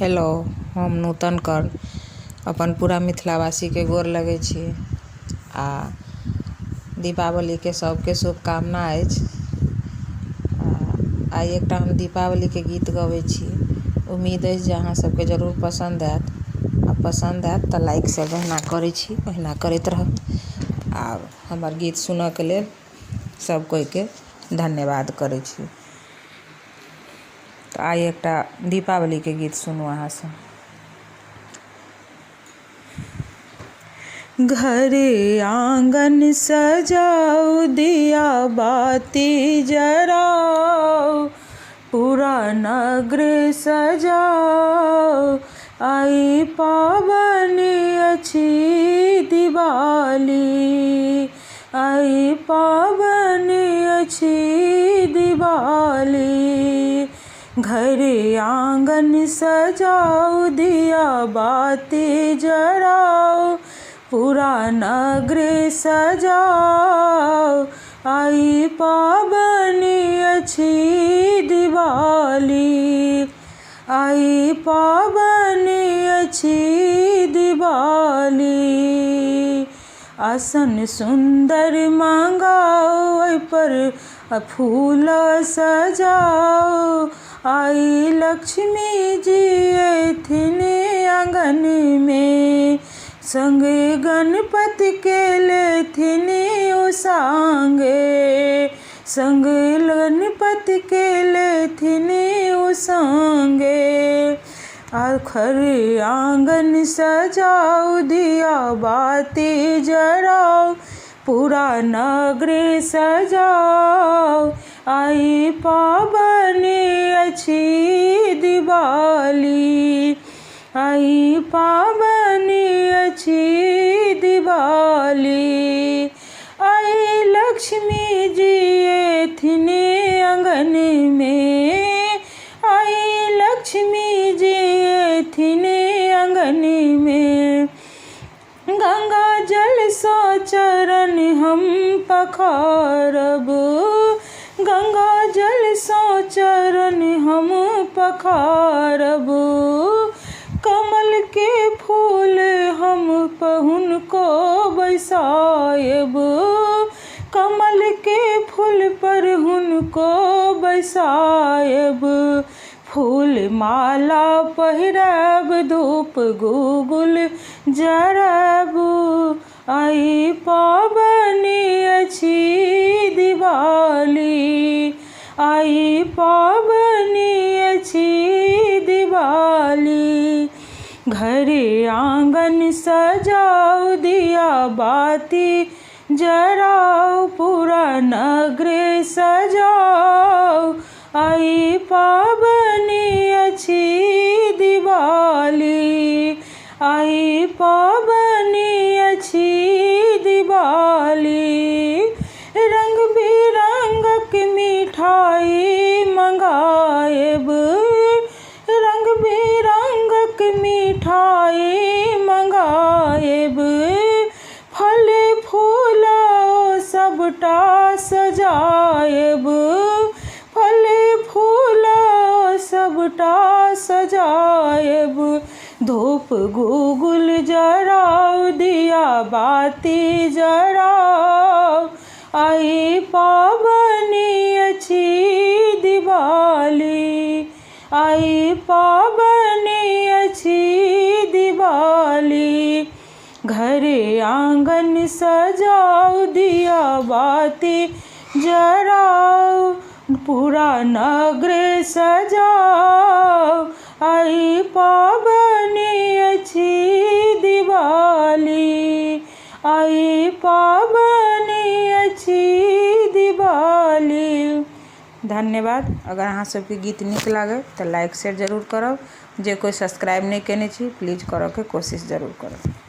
Hello, हम नूतन कर्ण अपन पूरा मिथिलावासी के गोर लगै छी आ दीपावली के सबके शुभकामना अछि। आइ एकटा हम दीपावली के गीत गबै छी। उम्मीद अछि जे अहाँ सबके जरूर पसंद आयत आ पसंद आयत तऽ लाइक सब अहिना करै छी, अहिना करैत रहब। आ हमर गीत सुनऽ के लेल सब कोई के धन्यवाद करै छी। तो आइ एकटा दीपावली के गीत सुनू अहाँ सब। घर आंगन सजाओ, दिया बाती जराओ, पूरा नगर सजाओ, आई पावनी अछि दिवाली, आई पावनी अछि दिवाली। घर आंगन सजाओ, दिया बाती जराओ, पूरा नगर सजाओ, आई पावनी अछि दिवाली, आई पावनी अछि दिवाली। आसन सुंदर मंगाओ, ओइ पर फूल सजाओ, आई लक्ष्मी जी एथिन आंगन में, संग गणपति के लेथिन ओ संगे, संग गणपति के लेथिन ओ संगे। आखर आंगन सजाओ, दिया बाती जराओ, पूरा नगर सजाओ, आई पावनी अछि दिवाली, आई पावनी अछि दिवाली। आई लक्ष्मी जी एथिन आंगन में, आई लक्ष्मी जी एथिन आंगन में, गंगा जल सो चरण हम पखारब, गंगा जल सो चरण हम पखारब, कमल के फूल हम हुनको बैसायब, कमल के फूल पर हुनको बैसायब, फूल माला पहिरब, धूप गूगुल जरब, आई पावनी अछि दिवाली, आई पावनी अछि दिवाली। घर आंगन सजाओ, दिया बाती जराओ, पूरा नगर सजाओ, आई पावनी अछि दिवाली, आई पावनी अछि दिवाली। रंग बिरंगक मिठाई मंगाएब, रंग बिरंगक मिठाई मंगाएब, फल फूल सबटा सजाएब, फल फूल सबटा सजाएब, धूप गूगुल जराओ, दिया बाती जराओ, आई पावनी अछि दिवाली, आई पावनी अछि दिवाली। घर आंगन सजाओ, दिया बाती जराओ, पूरा नगर सजाओ, आई पावनी अछि दिवाली, आई पावनी अछि दिवाली। धन्यवाद। अगर अहाँ सबके गीत नीक लागे तो लाइक शेयर जरूर करब। जे कोई सब्सक्राइब नहीं केने छी प्लीज करऽ के कोशिश जरूर करब।